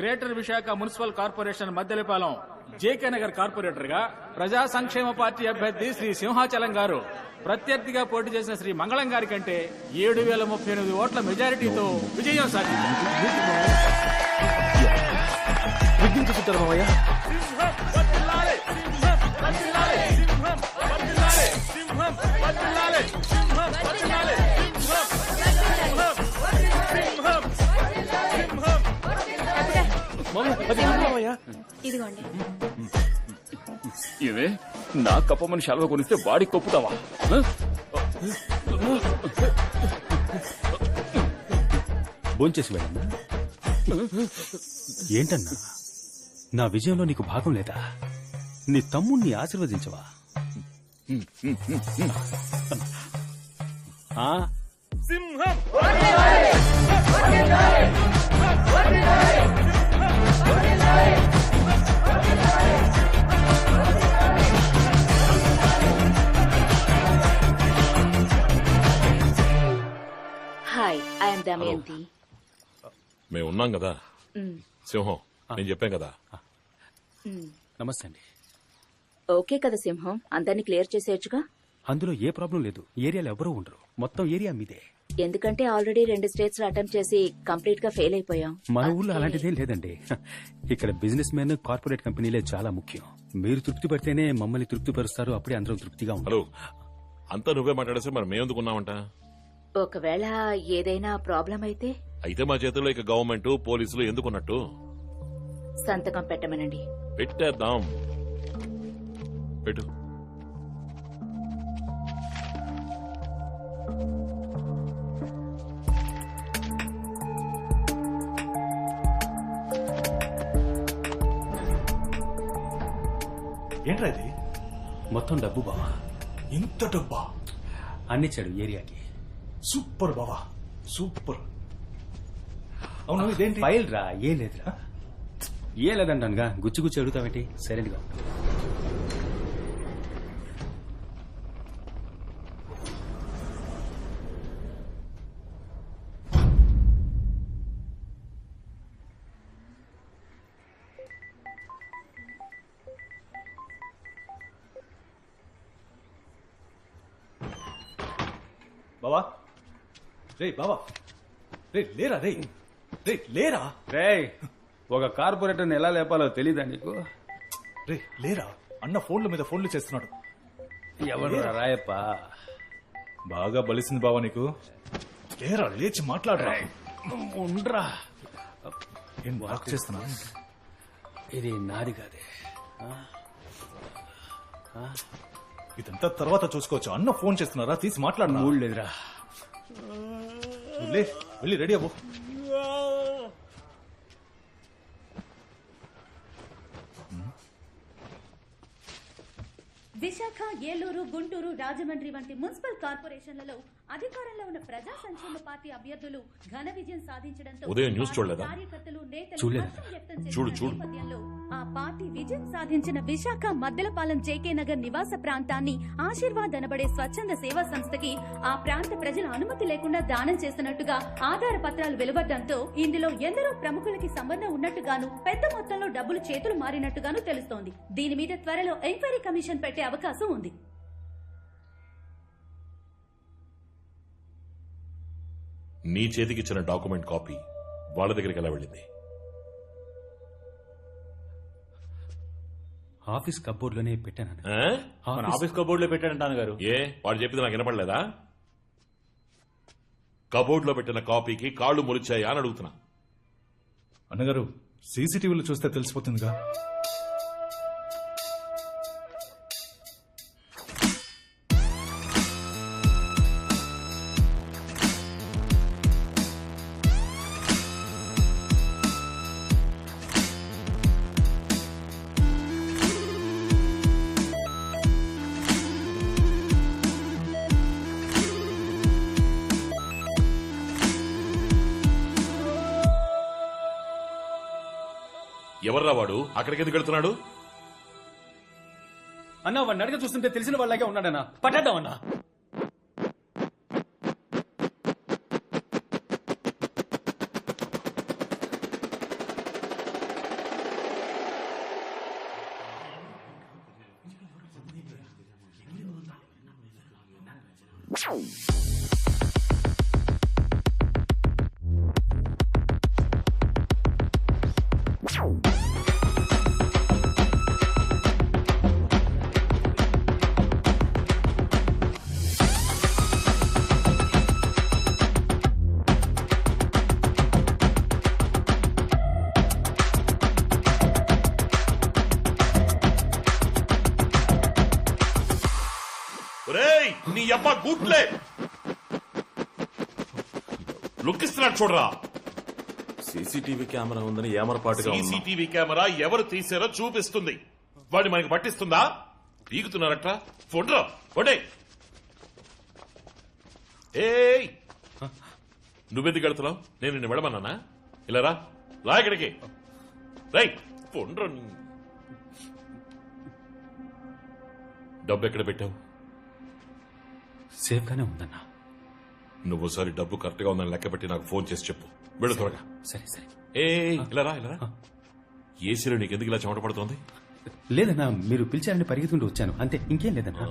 Greater Visakha municipal corporation Maddilapalem JK Nagar corporator గా ప్రజా సంక్షేమ పార్టీ అభ్యర్థి శ్రీ సింహాచలం గారు ప్రత్యర్థిగా పోటీ చేసిన శ్రీ మంగళం గారి కంటే 7,038 ఓట్ల మెజారిటీతో విజయం సాధించారు. ఇదిగోండి. ఇవే నా కప్పమని శాలువ కొనిస్తే వాడికి కొప్పుతావా? భోంచేసి వెళ్ళమ్మా. ఏంటన్నా నా విజయంలో నీకు భాగం లేదా? నీ తమ్ముణ్ణి ఆశీర్వదించవా? సింహం హాయ్, ఐఎమ్ దమయంతి. మేము ఉన్నాం కదా సింహం, నేను చెప్పాం కదా. నమస్తే అండి. ఓకే కదా సింహం, అందరినీ క్లియర్ చేసేయచ్చుగా. అందులో ఏ ప్రాబ్లం లేదు. ఏరియాలో ఎవరూ ఉండరు. మొత్తం ఏరియా మీదే. ఎందుకంటే ఆల్రెడీ 2 స్టేట్స్ లో అటెంప్ట్ చేసి కంప్లీట్ గా ఫెయిల్ అయిపోయాం. మన ఊళ్ళో అలాంటిదేం లేదండి. ఇక్కడ బిజినెస్ మెన్, కార్పొరేట్ కంపెనీలే చాలా ముఖ్యం. మీరు తృప్తి పడితేనే మమ్మల్ని తృప్తి పరుస్తారు. అప్పుడే అందరం తృప్తిగా హలో, ఉంటారు. అంతా నువ్వే మాట్లాడేస్తే మరి మేమెందుకున్నామంట? ఒకవేళ ఏదైనా ప్రాబ్లం అయితే అయితే మా చేతుల్లో ఇక గవర్నమెంట్, పోలీసులు ఎందుకున్నట్టు? సంతకం పెట్టమనండి. పెట్టేద్దాం. పెట్టు. ఏంట్రా ఇది? మొత్తం డబ్బు బావా. ఇంత డబ్బా? అన్నిచ్చాడు ఏరియాకి. సూపర్ బావా, సూపర్. అవును, ఇదేంటి? ఫైల్ రా. ఏ లేదురా. ఏ లేదంటానుగా. గుచ్చి గుచ్చి అడుగుతావేంటి? సైలెంట్గా. బావా, రే బావా, రే లేరా, రే రే లేరా, రేయ్, ఒక కార్పొరేటర్ని ఎలా లేపాలో తెలీదా నీకు? రే లేరా. అన్న ఫోన్ల మీద ఫోన్లు చేస్తున్నాడు. ఎవరు రాయప్ప? బాగా బలిసింది బావా నీకు. లేరా, లేచి మాట్లాడరా. ఉండ్రా. ఏం వాక్ చేస్తున్నా? ఇది నాది కాదే. ఇదంతా తర్వాత చూసుకోవచ్చు. అన్న ఫోన్ చేస్తున్నారా, తీసి మాట్లాడినా. మూడు లేదురా. లే, వెళ్ళి రెడీ అవ్వు. విశాఖ, ఏలూరు, గుంటూరు, రాజమండ్రి వంటి మున్సిపల్ కార్పొరేషన్లలో అధికారంలో ఉన్న ప్రజా సంక్షేమ పార్టీ అభ్యర్థులు ఘన విజయం సాధించడంతో ఉదయం న్యూస్ చూడలేదా? కార్యకర్తలు, నేతలు చూడలేదు. హర్షం వ్యక్తం చేసిన చూడు. నేపథ్యంలో ఆ పార్టీ విజయం సాధించిన విశాఖ మద్దెలపాలెం జేకే నగర్ నివాస ప్రాంతాన్ని ఆశీర్వాద్ అనబడే స్వచ్ఛంద సేవా సంస్థకి ఆ ప్రాంత ప్రజల అనుమతి లేకుండా దానం చేస్తున్నట్టుగా ఆధార పత్రాలు వెలువడ్డంతో ఇందులో ఎందరో ప్రముఖులకి సంబంధం ఉన్నట్టుగాను, పెద్ద మొత్తంలో డబ్బులు చేతులు మారినట్టుగాను తెలుస్తోంది. దీని మీద త్వరలో ఎంక్వైరీ కమిషన్ పెట్టే అవకాశం ఉంది. నీ చేతికిచ్చిన డాక్యుమెంట్ కాపీ వాళ్ళ దగ్గరికి ఎలా వెళ్ళింది? ఆఫీస్ కబోర్డ్ లోనే పెట్టాను. ఆఫీస్ కబోర్డ్ లో పెట్టాడంటాను గారు. ఏ, వాడు చెప్పింది నాకు వినపడలేదా? కబోర్డ్ లో పెట్టిన కాపీకి కాళ్లు మురిచాయా అని అడుగుతున్నా. అన్నగారు, సీసీటీవీలో చూస్తే తెలిసిపోతుందిగా. ఎవర్రా వాడు? అక్కడికి ఎందుకు వెళ్తున్నాడు? అన్నా, వాడిని అడగ చూస్తుంటే తెలిసిన వాళ్ళకే ఉన్నాడన్నా. పట్టేద్దామన్నా. ఒరేయ్ నీ అబ్బా గుట్లే లుక్కిస్తున్నాడు చూడరా. సీసీటీవీ కెమెరా ఉందని ఏమరపాటుగా ఉన్నాం. సీసీటీవీ కెమెరా ఎవరు తీసారో చూపిస్తుంది. వాడి మనకి పట్టిస్తుందా? పీకుతున్నారట. ఫోన్రా ఫోటే. ఏయ్ నువ్వెందుకు వెళ్తున్నావు? నేను నిన్ను వెళ్ళమన్నానా? ఇలా రా, లా ఇక్కడికి. రైట్ ఫోన్రా. డబ్బు ఎక్కడ పెట్టావు? సేఫ్ గానే ఉందన్నా. నువ్వు ఒకసారి డబ్బు కరెక్ట్ గా ఉందని లెక్క పెట్టి నాకు ఫోన్ చేసి చెప్పు. వెళ్ళు త్వరగా. సరే సరే. ఇలా రా. ఏసీలో నీకెందుకు ఇలా చెమట పడుతోంది? లేదన్నా, మీరు పిలిచారని పరిగెత్తుకుంటూ వచ్చాను అంతే, ఇంకేం లేదన్నా.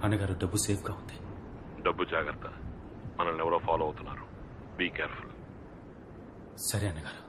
అన్నగారు, డబ్బు సేఫ్ గా ఉంది. డబ్బు జాగ్రత్త. మనల్ని ఎవరో ఫాలో అవుతున్నారు. Be careful. సరే అన్నగారు.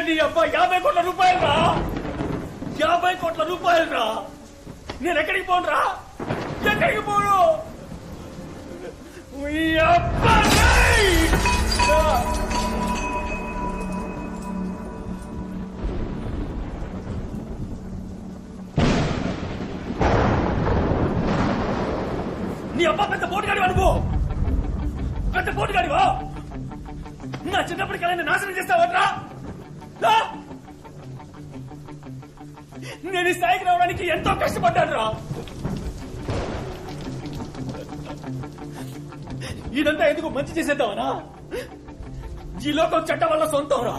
నీ అబ్బా 50 కోట్ల రూపాయలు రా. 50 కోట్ల రూపాయలు రా. నేను ఎక్కడికి పోను రా? ఎక్కడికి పోను? ఈ అబ్బా నీ అబ్బా పెద్ద పోటుగాడి అనుకో. పెద్ద పోటుగాడివా? నా చిన్నప్పటికల్లా నాశనం చేస్తావట్రా? నేను ఈ స్థాయికి రావడానికి ఎంతో కష్టపడ్డాను రా. ఇదంతా ఎందుకు మంచి చేసేద్దామనా? ఈ లోకం చట్టం వల్ల సొంతం రా.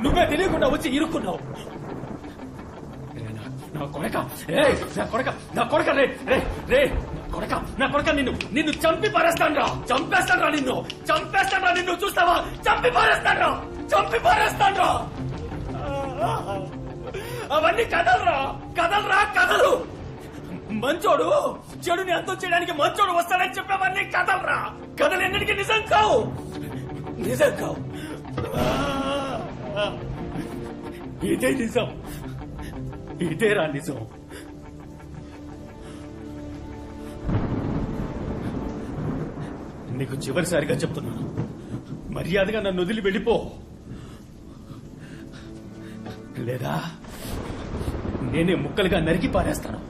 నువ్వే తెలియకుండా వచ్చి ఇరుక్కున్నావు. నా కొడక నిన్ను చంపి పారేస్తాను రా. చంపేస్తాను రా నిన్ను. చూస్తావా? చంపి పారేస్తాను రా. అవన్నీ కథలు. మంచోడు చెడుని అంతం చేయడానికి మంచోడు వస్తాడని చెప్పేవన్నీ కథలు ఎన్నటికీ నిజం కావు. నిజంగా ఇదే నిజం, ఇదేరా నిజం. నీకు చివరిసారిగా చెప్తున్నాను, మర్యాదగా నన్ను వదిలి వెళ్ళిపో, లేదా నేనే ముక్కలుగా నరికి పారేస్తాను.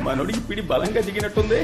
మనోడికి పిడి బలంగా దిగినట్టుంది.